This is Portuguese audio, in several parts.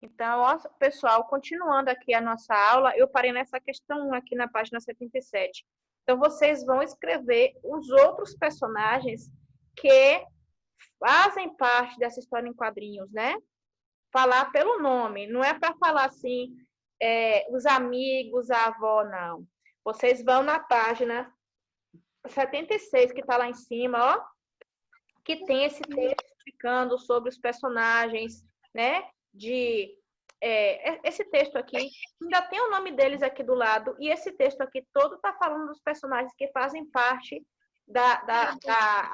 Então, ó, pessoal, continuando aqui a nossa aula, eu parei nessa questão 1 aqui na página 77. Então, vocês vão escrever os outros personagens que fazem parte dessa história em quadrinhos, né? Falar pelo nome, não é para falar assim, os amigos, a avó, não. Vocês vão na página 76, que está lá em cima, ó, que tem esse texto explicando sobre os personagens, né? Esse texto aqui, ainda tem o nome deles aqui do lado, e esse texto aqui todo está falando dos personagens que fazem parte da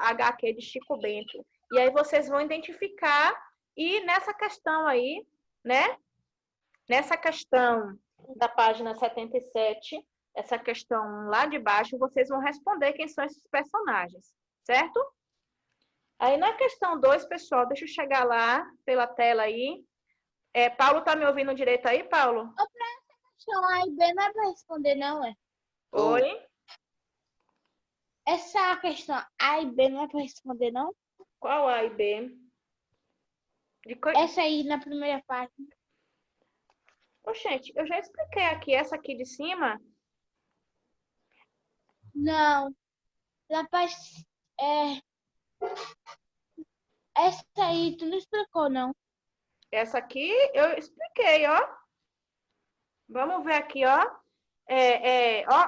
HQ de Chico Bento. E aí vocês vão identificar, e nessa questão aí, né? Nessa questão da página 77, essa questão lá de baixo, vocês vão responder quem são esses personagens, certo? Aí na questão 2, pessoal, deixa eu chegar lá pela tela aí. Paulo, tá me ouvindo direito aí, Paulo? Pra essa questão A e B não é para responder, não, é? Oi? Essa questão A e B não é para responder, não? Qual A e B? Essa aí na primeira página. Gente, eu já expliquei aqui, essa aqui de cima. Não. Rapaz, essa aí tu não explicou, não. Essa aqui eu expliquei, ó. Vamos ver aqui, ó.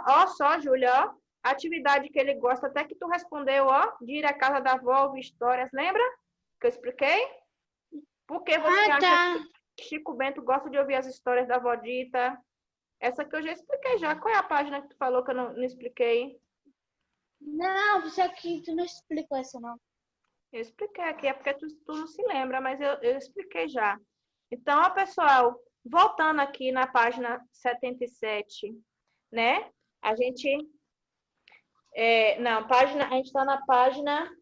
Ó só, Júlia, ó. A atividade que ele gosta, até que tu respondeu, ó. De ir à casa da avó, ouvir histórias, lembra? Que eu expliquei? Por que você acha que Chico Bento gosta de ouvir as histórias da avó Dita? Essa aqui eu já expliquei já. Qual é a página que tu falou que eu não expliquei? Não, isso aqui tu não explicou essa, não. Eu expliquei aqui, é porque tu não se lembra, mas eu expliquei já. Então, ó, pessoal, voltando aqui na página 77, né? A gente. A gente está na página.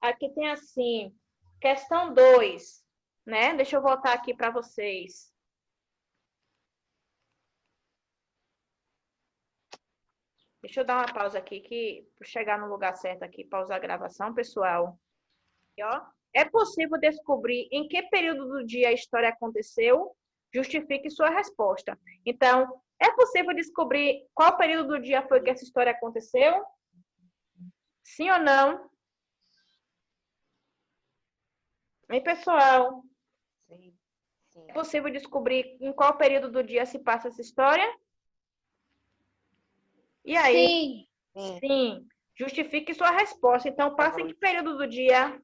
Aqui tem assim, questão 2, né? Deixa eu voltar aqui para vocês. Deixa eu dar uma pausa aqui, para chegar no lugar certo aqui, pausar a gravação, pessoal. E, ó, é possível descobrir em que período do dia a história aconteceu? Justifique sua resposta. Então, é possível descobrir qual período do dia foi que essa história aconteceu? Sim ou não? Hein, pessoal? Sim. É possível descobrir em qual período do dia se passa essa história? E aí? Sim. Sim. Justifique sua resposta. Então, passa em que período do dia?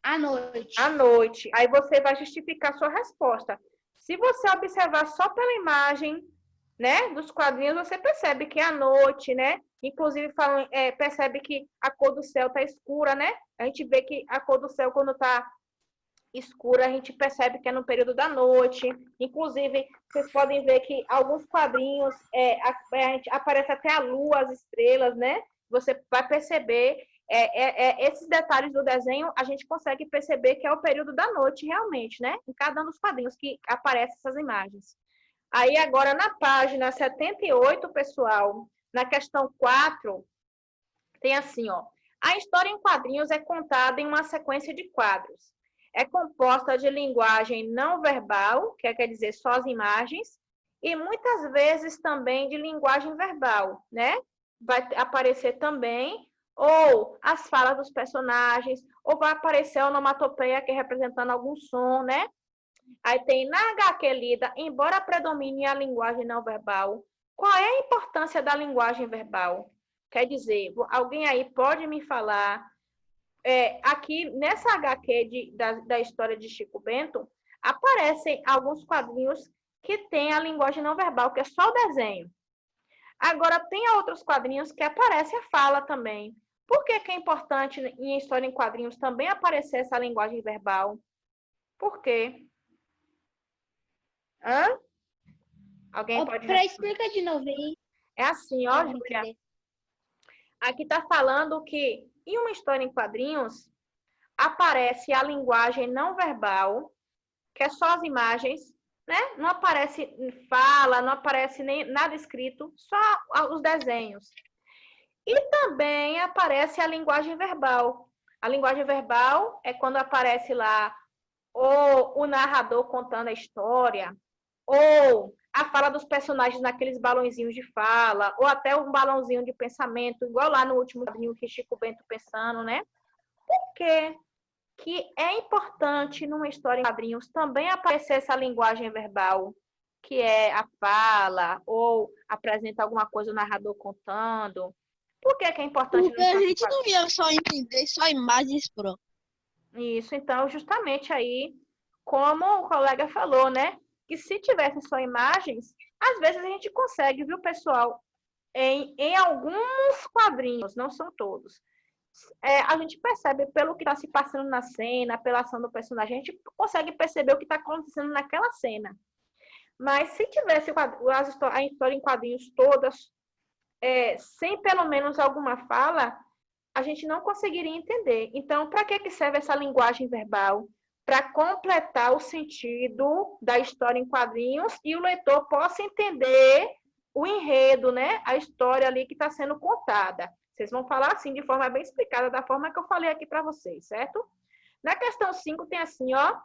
À noite. À noite. Aí você vai justificar sua resposta. Se você observar só pela imagem, né, dos quadrinhos, você percebe que é à noite, né? Inclusive, percebe que a cor do céu tá escura, né? A gente vê que a cor do céu, quando tá escura, a gente percebe que é no período da noite. Inclusive, vocês podem ver que alguns quadrinhos aparece até a lua, as estrelas, né? Você vai perceber esses detalhes do desenho, a gente consegue perceber que é o período da noite, realmente, né? Em cada um dos quadrinhos que aparecem essas imagens. Aí, agora, na página 78, pessoal, na questão 4, tem assim, ó. A história em quadrinhos é contada em uma sequência de quadros. É composta de linguagem não verbal, que quer dizer só as imagens, e muitas vezes também de linguagem verbal, né? Vai aparecer também, ou as falas dos personagens, ou vai aparecer a onomatopeia, que é representando algum som, né? Aí tem na HQ lida, embora predomine a linguagem não verbal, qual é a importância da linguagem verbal? Quer dizer, alguém aí pode me falar, aqui nessa HQ da história de Chico Bento, aparecem alguns quadrinhos que têm a linguagem não verbal, que é só o desenho. Agora, tem outros quadrinhos que aparece a fala também. Por que é importante em história em quadrinhos também aparecer essa linguagem verbal? Por quê? Hã? Alguém pode responder? Explica de novo aí. É assim, ó, Júlia. Aqui está falando que em uma história em quadrinhos aparece a linguagem não verbal, que é só as imagens, né? Não aparece fala, não aparece nem nada escrito, só os desenhos. E também aparece a linguagem verbal. A linguagem verbal é quando aparece lá ou o narrador contando a história, ou a fala dos personagens naqueles balãozinhos de fala, ou até um balãozinho de pensamento, igual lá no último quadrinho que Chico Bento pensando, né? Por que é importante numa história em quadrinhos também aparecer essa linguagem verbal, que é a fala, ou apresenta alguma coisa o narrador contando? Por que é importante Porque numa a história em gente não quadrinhos? ia só entender, só imagens prontas. Isso, então, justamente aí, como o colega falou, né? Que se tivessem só imagens, às vezes a gente consegue, viu, pessoal? Em alguns quadrinhos, não são todos. A gente percebe pelo que está se passando na cena, pela ação do personagem, a gente consegue perceber o que está acontecendo naquela cena. Mas se tivesse a história em quadrinhos todas, sem pelo menos alguma fala, a gente não conseguiria entender. Então, para que serve essa linguagem verbal? Para completar o sentido da história em quadrinhos e o leitor possa entender o enredo, né? A história ali que está sendo contada. Vocês vão falar assim, de forma bem explicada, da forma que eu falei aqui para vocês, certo? Na questão 5 tem assim, ó.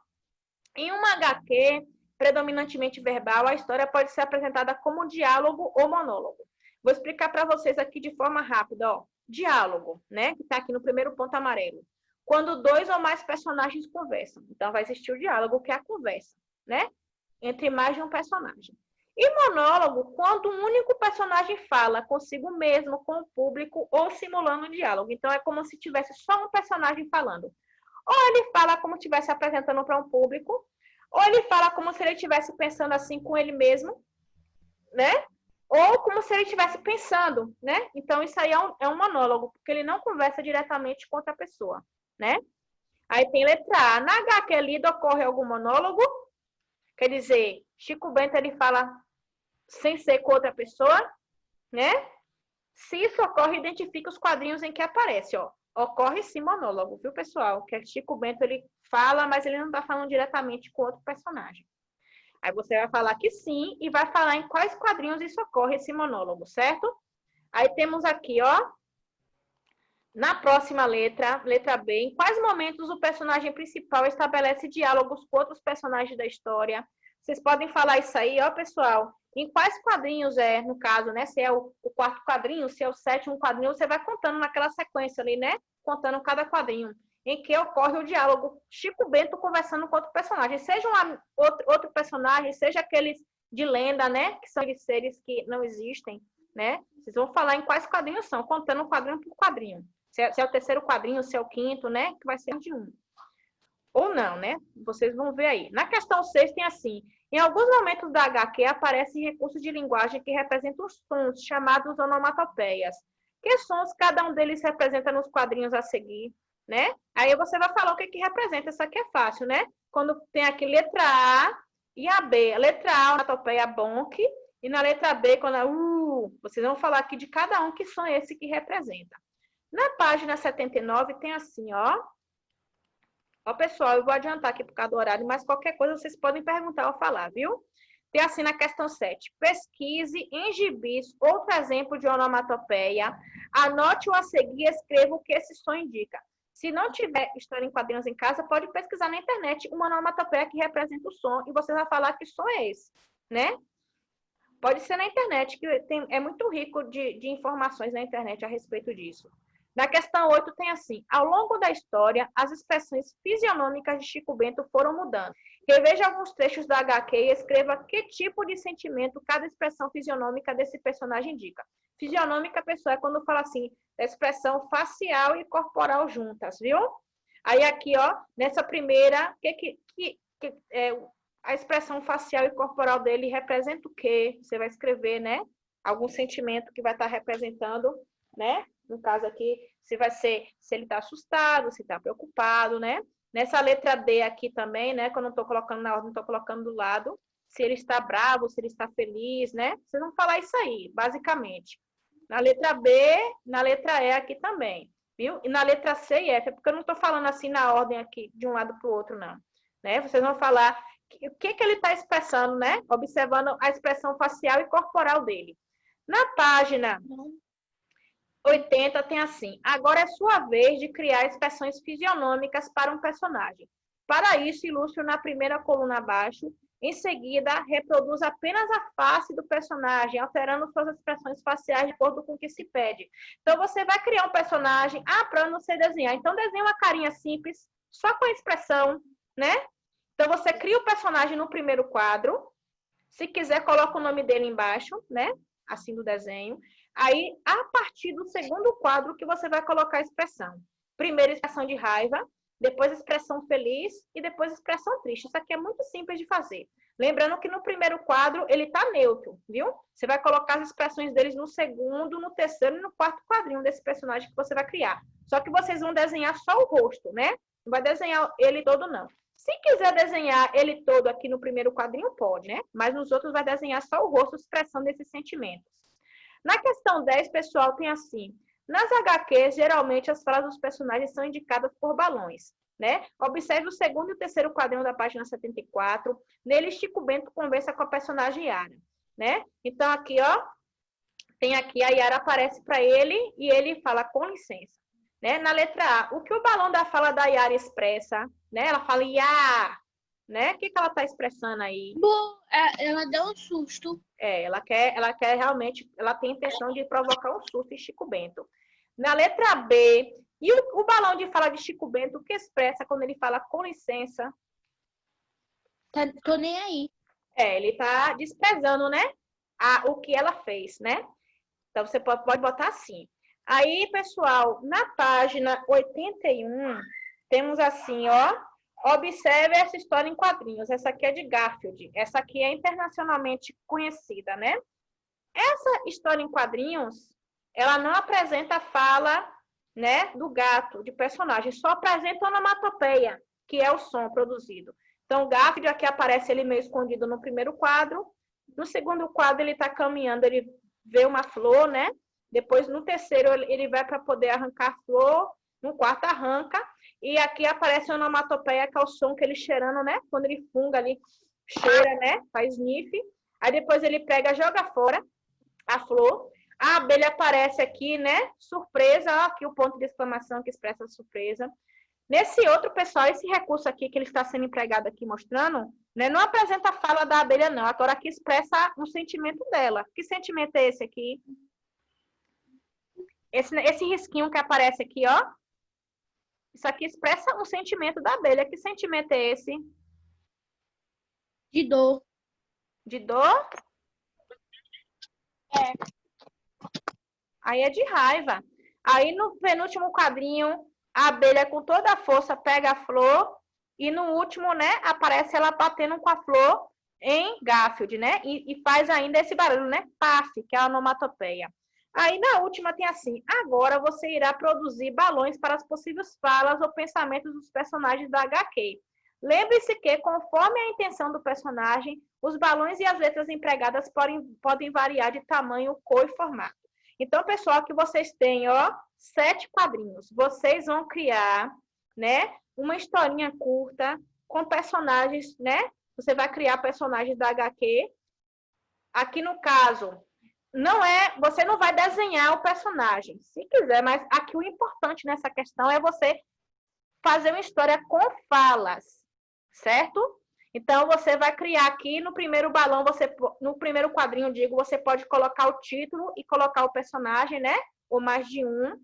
Em uma HQ predominantemente verbal, a história pode ser apresentada como diálogo ou monólogo. Vou explicar para vocês aqui de forma rápida, ó. Diálogo, né? Que está aqui no primeiro ponto amarelo. Quando dois ou mais personagens conversam. Então, vai existir o diálogo, que é a conversa, né? Entre mais de um personagem. E monólogo, quando um único personagem fala consigo mesmo, com o público ou simulando um diálogo. Então, é como se tivesse só um personagem falando. Ou ele fala como se estivesse apresentando para um público, ou ele fala como se ele estivesse pensando assim com ele mesmo, né? Ou como se ele estivesse pensando, né? Então, isso aí é um monólogo, porque ele não conversa diretamente com outra pessoa, né? Aí tem letra A. Na HQ lida ocorre algum monólogo? Quer dizer, Chico Bento ele fala sem ser com outra pessoa, né? Se isso ocorre, identifique os quadrinhos em que aparece, ó. Ocorre sim monólogo, viu, pessoal? Que Chico Bento ele fala, mas ele não está falando diretamente com outro personagem. Aí você vai falar que sim e vai falar em quais quadrinhos isso ocorre, esse monólogo, certo? Aí temos aqui, ó, na próxima letra, letra B, em quais momentos o personagem principal estabelece diálogos com outros personagens da história? Vocês podem falar isso aí, ó, pessoal. Em quais quadrinhos no caso, né? Se é o quarto quadrinho, se é o sétimo quadrinho, você vai contando naquela sequência ali, né? Contando cada quadrinho. Em que ocorre o diálogo Chico Bento conversando com outro personagem. Seja outro personagem, seja aqueles de lenda, né? Que são aqueles seres que não existem, né? Vocês vão falar em quais quadrinhos são, contando quadrinho por quadrinho. Se é o terceiro quadrinho, se é o quinto, né? Que vai ser de um. Ou não, né? Vocês vão ver aí. Na questão 6 tem assim. Em alguns momentos da HQ aparecem recursos de linguagem que representam os sons, chamados onomatopeias. Que sons cada um deles representa nos quadrinhos a seguir, né? Aí você vai falar o que representa. Isso aqui é fácil, né? Quando tem aqui letra A e a B. A letra A, onomatopeia bonk. E na letra B, quando é vocês vão falar aqui de cada um que som é esse que representa. Na página 79 tem assim, ó. Ó, pessoal, eu vou adiantar aqui por causa do horário, mas qualquer coisa vocês podem perguntar ou falar, viu? Tem assim na questão 7. Pesquise em gibis outro exemplo de onomatopeia. Anote-o a seguir e escreva o que esse som indica. Se não tiver história em quadrinhos em casa, pode pesquisar na internet uma onomatopeia que representa o som e você vai falar que som é esse, né? Pode ser na internet, que é muito rico de informações na internet a respeito disso. Na questão 8 tem assim, ao longo da história, as expressões fisionômicas de Chico Bento foram mudando. Reveja alguns trechos da HQ e escreva que tipo de sentimento cada expressão fisionômica desse personagem indica. Fisionômica, pessoal, é quando fala assim, da expressão facial e corporal juntas, viu? Aí aqui, ó, nessa primeira, a expressão facial e corporal dele representa o quê? Você vai escrever, né? Algum sentimento que vai estar representando, né? No caso aqui, se vai ser se ele está assustado, se está preocupado, né? Nessa letra D aqui também, né? Que eu não estou colocando na ordem, estou colocando do lado. Se ele está bravo, se ele está feliz, né? Vocês vão falar isso aí, basicamente. Na letra B, na letra E aqui também, viu? E na letra C e F, porque eu não estou falando assim na ordem aqui, de um lado para o outro, não. Né? Vocês vão falar o que ele está expressando, né? Observando a expressão facial e corporal dele. Na página 80 tem assim. Agora é sua vez de criar expressões fisionômicas para um personagem. Para isso, ilustre na primeira coluna abaixo. Em seguida, reproduz apenas a face do personagem, alterando suas expressões faciais de acordo com o que se pede. Então, você vai criar um personagem. Ah, para eu não sei desenhar. Então, desenha uma carinha simples, só com a expressão, né? Então, você cria o personagem no primeiro quadro. Se quiser, coloca o nome dele embaixo, né? Assim do desenho. Aí, a partir do segundo quadro, que você vai colocar a expressão. Primeiro, expressão de raiva, depois expressão feliz e depois expressão triste. Isso aqui é muito simples de fazer. Lembrando que no primeiro quadro, ele está neutro, viu? Você vai colocar as expressões deles no segundo, no terceiro e no quarto quadrinho desse personagem que você vai criar. Só que vocês vão desenhar só o rosto, né? Não vai desenhar ele todo, não. Se quiser desenhar ele todo aqui no primeiro quadrinho, pode, né? Mas nos outros vai desenhar só o rosto expressando esses sentimentos. Na questão 10, pessoal, tem assim. Nas HQs, geralmente, as falas dos personagens são indicadas por balões, né? Observe o segundo e o terceiro quadrinho da página 74. Nele, Chico Bento conversa com a personagem Yara, né? Então, aqui, ó, tem aqui, a Yara aparece para ele e ele fala, com licença. Né? Na letra A, o que o balão da fala da Yara expressa, né? Ela fala, Yá, né? O que ela está expressando aí? Bom, ela deu um susto. Ela quer realmente, ela tem a intenção de provocar um susto em Chico Bento. Na letra B, e o balão de fala de Chico Bento, o que expressa quando ele fala com licença? Tô nem aí. Ele está desprezando, né? O que ela fez, né? Então, você pode botar assim. Aí, pessoal, na página 81, temos assim, ó. Observe essa história em quadrinhos. Essa aqui é de Garfield. Essa aqui é internacionalmente conhecida, né? Essa história em quadrinhos, ela não apresenta a fala, né, do gato, de personagem. Só apresenta a onomatopeia, que é o som produzido. Então, o Garfield aqui aparece ele meio escondido no primeiro quadro. No segundo quadro, ele está caminhando, ele vê uma flor, né? Depois, no terceiro, ele vai para poder arrancar a flor. No quarto, arranca. E aqui aparece a onomatopeia, que é o som que ele cheirando, né? Quando ele funga ali, cheira, né? Faz sniff. Aí depois ele pega, joga fora a flor. A abelha aparece aqui, né? Surpresa. Ó, aqui o ponto de exclamação que expressa a surpresa. Nesse outro, pessoal, esse recurso aqui que ele está sendo empregado aqui mostrando, né, não apresenta a fala da abelha, não. Agora aqui expressa um sentimento dela. Que sentimento é esse aqui? Esse risquinho que aparece aqui, ó. Isso aqui expressa um sentimento da abelha. Que sentimento é esse? De dor. De dor? Aí é de raiva. Aí no penúltimo quadrinho, a abelha com toda a força pega a flor e no último, né, aparece ela batendo com a flor em Garfield, né? E faz ainda esse barulho, né? Paf, que é a onomatopeia. Aí na última tem assim, agora você irá produzir balões para as possíveis falas ou pensamentos dos personagens da HQ. Lembre-se que, conforme a intenção do personagem, os balões e as letras empregadas podem variar de tamanho, cor e formato. Então, pessoal, aqui vocês têm, ó, 7 quadrinhos. Vocês vão criar, né, uma historinha curta com personagens, né? Você vai criar personagens da HQ. Aqui no caso, você não vai desenhar o personagem, se quiser, mas aqui o importante nessa questão é você fazer uma história com falas, certo? Então, você vai criar aqui no primeiro balão, no primeiro quadrinho, você pode colocar o título e colocar o personagem, né? Ou mais de um.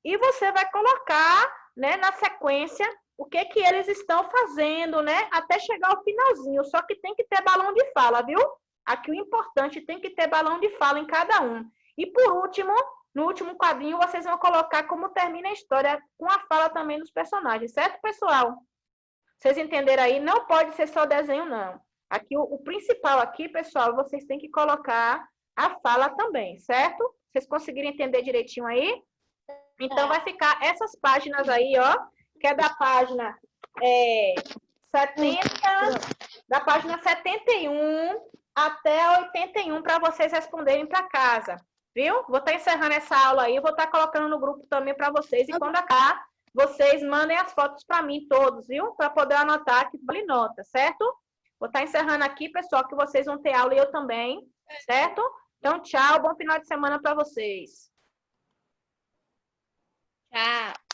E você vai colocar, né, na sequência, o que eles estão fazendo, né? Até chegar ao finalzinho. Só que tem que ter balão de fala, viu? Aqui o importante tem que ter balão de fala em cada um. E por último, no último quadrinho, vocês vão colocar como termina a história com a fala também dos personagens, certo, pessoal? Vocês entenderam aí? Não pode ser só desenho, não. Aqui, o principal aqui, pessoal, vocês têm que colocar a fala também, certo? Vocês conseguiram entender direitinho aí? Então, vai ficar essas páginas aí, ó, que é da página 70, da página 71 até 81 para vocês responderem para casa, viu? Vou estar encerrando essa aula aí, vou estar colocando no grupo também para vocês. E quando acabar, vocês mandem as fotos para mim todos, viu? Para poder anotar aqui, vale nota, certo? Vou estar encerrando aqui, pessoal, que vocês vão ter aula e eu também, certo? Então, tchau, bom final de semana para vocês. Tchau.